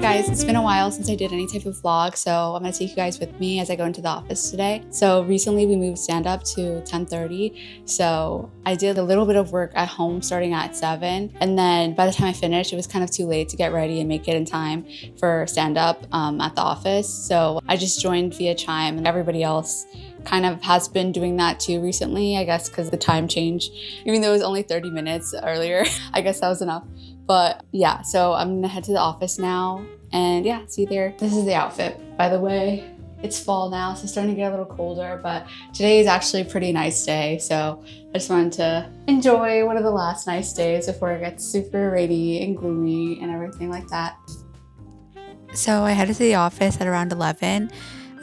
Guys, it's been a while since I did any type of vlog, so I'm gonna take you guys with me as I go into the office today. So recently we moved stand-up to 10:30, so I did a little bit of work at home starting at 7, and then by the time I finished it was kind of too late to get ready and make it in time for stand-up at the office. So I just joined via Chime, and everybody else kind of has been doing that too recently, I guess because the time change. Even though it was only 30 minutes earlier, I guess that was enough. But yeah, so I'm gonna head to the office now, and yeah, see you there. This is the outfit, by the way. It's fall now, so it's starting to get a little colder, but today is actually a pretty nice day, so I just wanted to enjoy one of the last nice days before it gets super rainy and gloomy and everything like that. So I headed to the office at around 11.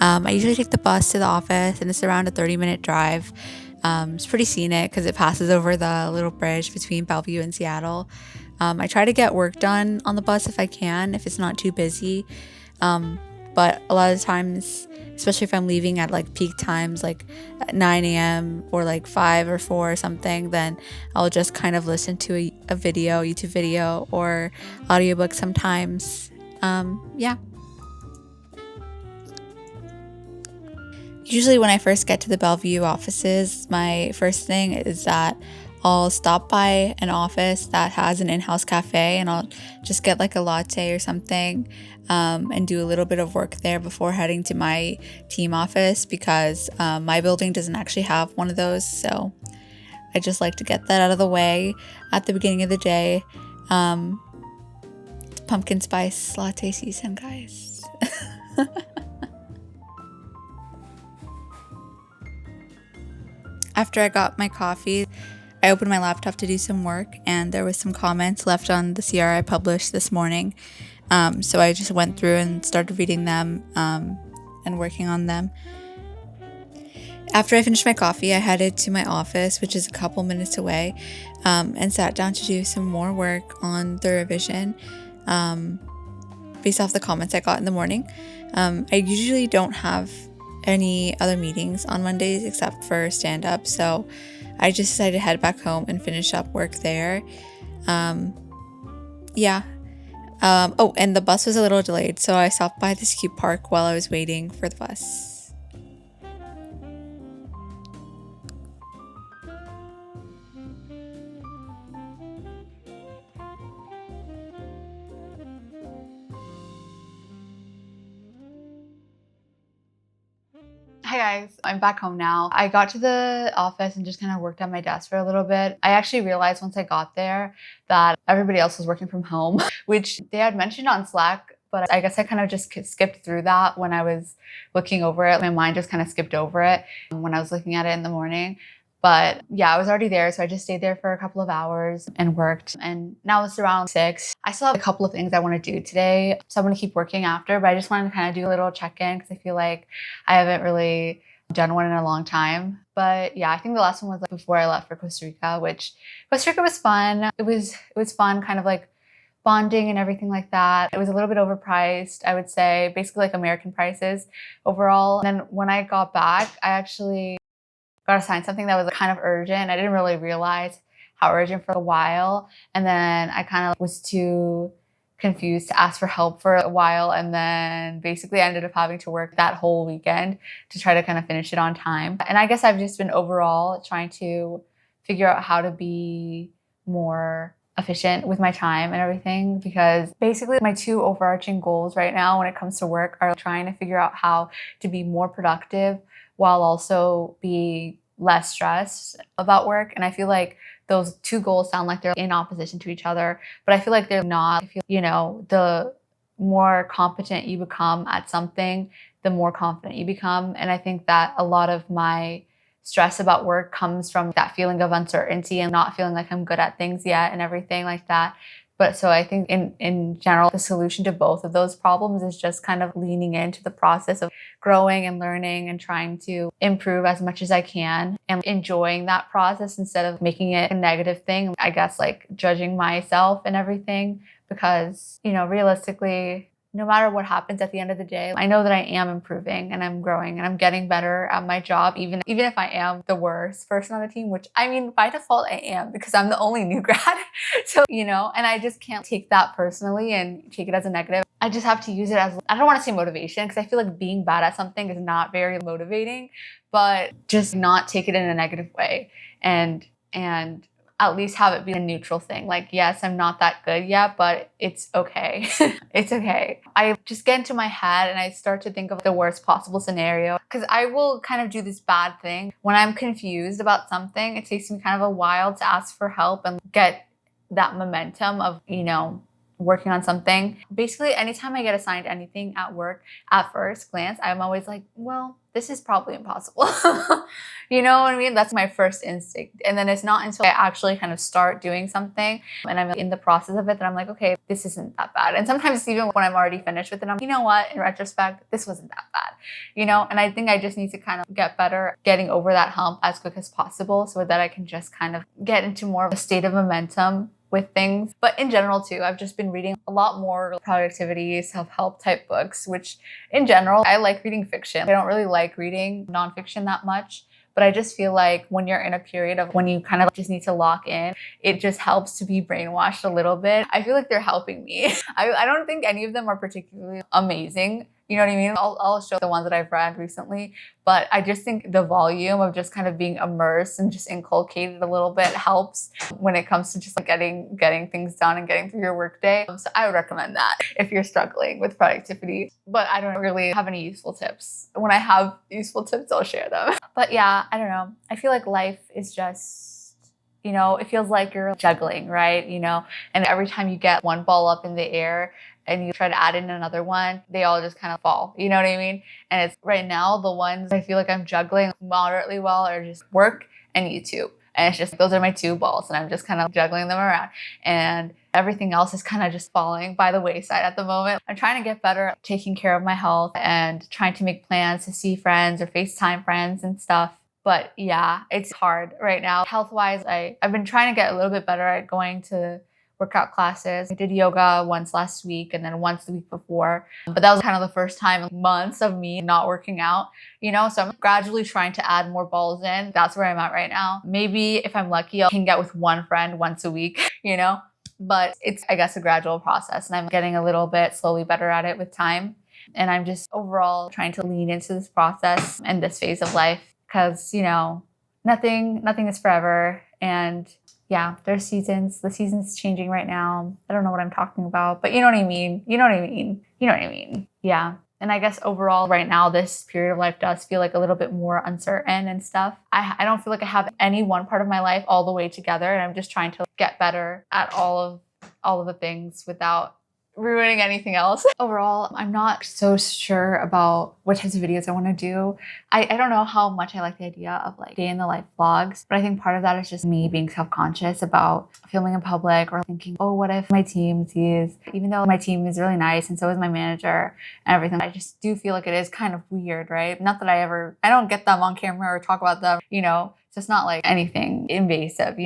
I usually take the bus to the office, and it's around a 30-minute drive. It's pretty scenic because it passes over the little bridge between Bellevue and Seattle. I try to get work done on the bus if I can, if it's not too busy. But a lot of times, especially if I'm leaving at like peak times, like at 9 a.m. or like 5 or 4 or something, then I'll just kind of listen to a video, YouTube video, or audiobook sometimes. Yeah. Usually when I first get to the Bellevue offices, my first thing is that I'll stop by an office that has an in-house cafe, and I'll just get like a latte or something and do a little bit of work there before heading to my team office, because my building doesn't actually have one of those. So I just like to get that out of the way at the beginning of the day. It's pumpkin spice latte season, guys. After I got my coffee, I opened my laptop to do some work, and there was some comments left on the CR I published this morning. So I just went through and started reading them and working on them. After I finished my coffee, I headed to my office, which is a couple minutes away, and sat down to do some more work on the revision based off the comments I got in the morning. I usually don't have any other meetings on Mondays except for stand-up, so I just decided to head back home and finish up work there. Yeah. Oh, and the bus was a little delayed, so I stopped by this cute park while I was waiting for the bus. Hi guys, I'm back home now. I got to the office and just kind of worked at my desk for a little bit. I actually realized once I got there that everybody else was working from home, which they had mentioned on Slack, but I guess I kind of just skipped through that when I was looking over it. My mind just kind of skipped over it when I was looking at it in the morning. But yeah, I was already there, so I just stayed there for a couple of hours and worked. And now it's around 6. I still have a couple of things I want to do today, so I'm going to keep working after, but I just wanted to kind of do a little check-in because I feel like I haven't really done one in a long time. But yeah, I think the last one was like before I left for Costa Rica, which Costa Rica was fun. It was fun, kind of like bonding and everything like that. It was a little bit overpriced, I would say, basically like American prices overall. And then when I got back, I actually got assigned something that was kind of urgent. I didn't really realize how urgent for a while. And then I kind of was too confused to ask for help for a while. And then basically I ended up having to work that whole weekend to try to kind of finish it on time. And I guess I've just been overall trying to figure out how to be more efficient with my time and everything, because basically my two overarching goals right now when it comes to work are trying to figure out how to be more productive while also be less stressed about work. And I feel like those two goals sound like they're in opposition to each other, but I feel like they're not. The more competent you become at something, the more confident you become. And I think that a lot of my stress about work comes from that feeling of uncertainty and not feeling like I'm good at things yet and everything like that. But so I think in general, the solution to both of those problems is just kind of leaning into the process of growing and learning and trying to improve as much as I can and enjoying that process instead of making it a negative thing. I guess like judging myself and everything because, realistically, no matter what happens at the end of the day, I know that I am improving and I'm growing and I'm getting better at my job, even if I am the worst person on the team, which I mean, by default, I am because I'm the only new grad. So, and I just can't take that personally and take it as a negative. I just have to use it as, I don't want to say motivation because I feel like being bad at something is not very motivating, but just not take it in a negative way and at least have it be a neutral thing. Like, yes, I'm not that good yet, but it's okay. It's okay. I just get into my head and I start to think of the worst possible scenario because I will kind of do this bad thing. When I'm confused about something, it takes me kind of a while to ask for help and get that momentum of, working on something. Basically, anytime I get assigned anything at work, at first glance, I'm always like, well, this is probably impossible. You know what I mean? That's my first instinct. And then it's not until I actually kind of start doing something and I'm in the process of it that I'm like, okay, this isn't that bad. And sometimes even when I'm already finished with it, I'm, you know what, in retrospect, this wasn't that bad, And I think I just need to kind of get better getting over that hump as quick as possible so that I can just kind of get into more of a state of momentum with things. But in general too, I've just been reading a lot more productivity, self-help type books, which in general, I like reading fiction. I don't really like reading nonfiction that much. But I just feel like when you're in a period of when you kind of just need to lock in, it just helps to be brainwashed a little bit. I feel like they're helping me. I don't think any of them are particularly amazing. You know what I mean? I'll show the ones that I've read recently, but I just think the volume of just kind of being immersed and just inculcated a little bit helps when it comes to just like getting things done and getting through your workday. So I would recommend that if you're struggling with productivity. But I don't really have any useful tips. When I have useful tips, I'll share them. But yeah, I don't know. I feel like life is just, it feels like you're juggling, right? And every time you get one ball up in the air, and you try to add in another one, they all just kind of fall. You know what I mean? And it's right now, the ones I feel like I'm juggling moderately well are just work and YouTube. And it's just, those are my two balls and I'm just kind of juggling them around. And everything else is kind of just falling by the wayside at the moment. I'm trying to get better at taking care of my health and trying to make plans to see friends or FaceTime friends and stuff. But yeah, it's hard right now. Health-wise, I've been trying to get a little bit better at going to workout classes. I did yoga once last week and then once the week before. But that was kind of the first time in months of me not working out, So I'm gradually trying to add more balls in. That's where I'm at right now. Maybe if I'm lucky, I can get with one friend once a week, But it's, I guess, a gradual process. And I'm getting a little bit slowly better at it with time. And I'm just overall trying to lean into this process and this phase of life because, nothing is forever. And yeah, there's seasons. The season's changing right now. I don't know what I'm talking about, but you know what I mean. Yeah. And I guess overall right now, this period of life does feel like a little bit more uncertain and stuff. I don't feel like I have any one part of my life all the way together. And I'm just trying to get better at all of the things without ruining anything else. Overall, I'm not so sure about what types of videos I want to do. I don't know how much I like the idea of like day in the life vlogs, but I think part of that is just me being self-conscious about filming in public or thinking, oh, what if my team sees, even though my team is really nice and so is my manager and everything, I just do feel like it is kind of weird, right? Not that I don't get them on camera or talk about them, so it's not like anything invasive,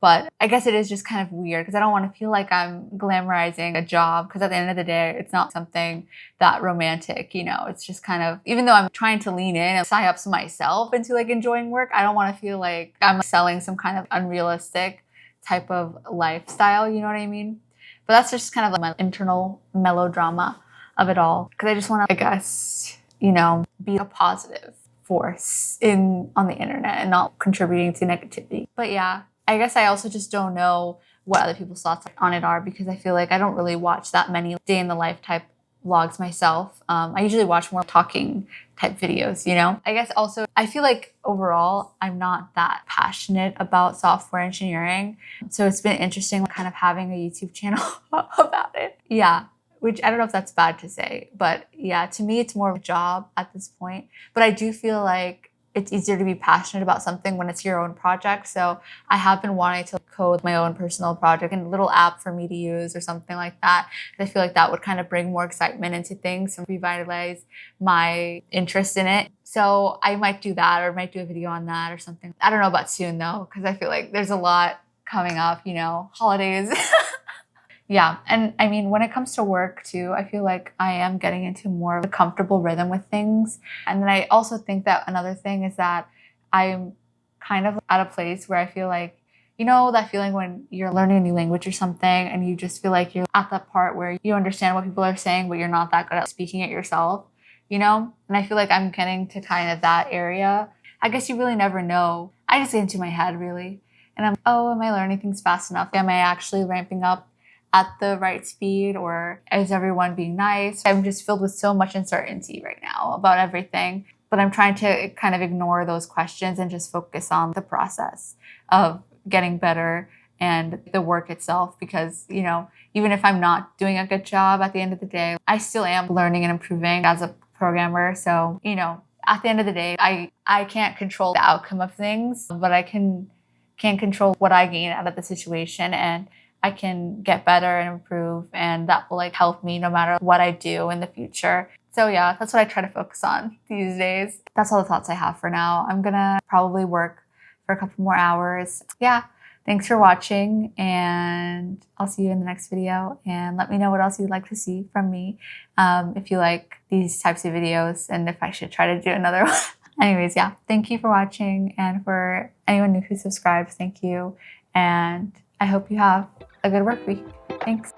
But I guess it is just kind of weird because I don't want to feel like I'm glamorizing a job because at the end of the day, it's not something that romantic, It's just kind of, even though I'm trying to lean in and sign up myself into like enjoying work, I don't want to feel like I'm selling some kind of unrealistic type of lifestyle, you know what I mean? But that's just kind of like my internal melodrama of it all because I just want to, I guess, be a positive force on the internet and not contributing to negativity. But yeah. I guess I also just don't know what other people's thoughts on it are because I feel like I don't really watch that many day in the life type vlogs myself. I usually watch more talking type videos, I guess also I feel like overall I'm not that passionate about software engineering. So it's been interesting kind of having a YouTube channel about it. Yeah. Which I don't know if that's bad to say, but yeah, to me, it's more of a job at this point. But I do feel like it's easier to be passionate about something when it's your own project. So I have been wanting to code my own personal project and a little app for me to use or something like that. I feel like that would kind of bring more excitement into things and revitalize my interest in it. So I might do that, or might do a video on that or something. I don't know about soon though, because I feel like there's a lot coming up, holidays. Yeah. And I mean, when it comes to work too, I feel like I am getting into more of a comfortable rhythm with things. And then I also think that another thing is that I'm kind of at a place where I feel like, that feeling when you're learning a new language or something and you just feel like you're at that part where you understand what people are saying, but you're not that good at speaking it yourself, And I feel like I'm getting to kind of that area. I guess you really never know. I just get into my head really. And am I learning things fast enough? Am I actually ramping up at the right speed, or is everyone being nice? I'm just filled with so much uncertainty right now about everything, but I'm trying to kind of ignore those questions and just focus on the process of getting better and the work itself, because, even if I'm not doing a good job at the end of the day, I still am learning and improving as a programmer. So, at the end of the day, I can't control the outcome of things, but I can control what I gain out of the situation, and I can get better and improve, and that will help me no matter what I do in the future. So yeah, that's what I try to focus on these days. That's all the thoughts I have for now. I'm gonna probably work for a couple more hours. Yeah, thanks for watching, and I'll see you in the next video, and let me know what else you'd like to see from me, if you like these types of videos and if I should try to do another one. Anyways, yeah, thank you for watching, and for anyone new who subscribes, thank you, and I hope you have a good work week. Thanks.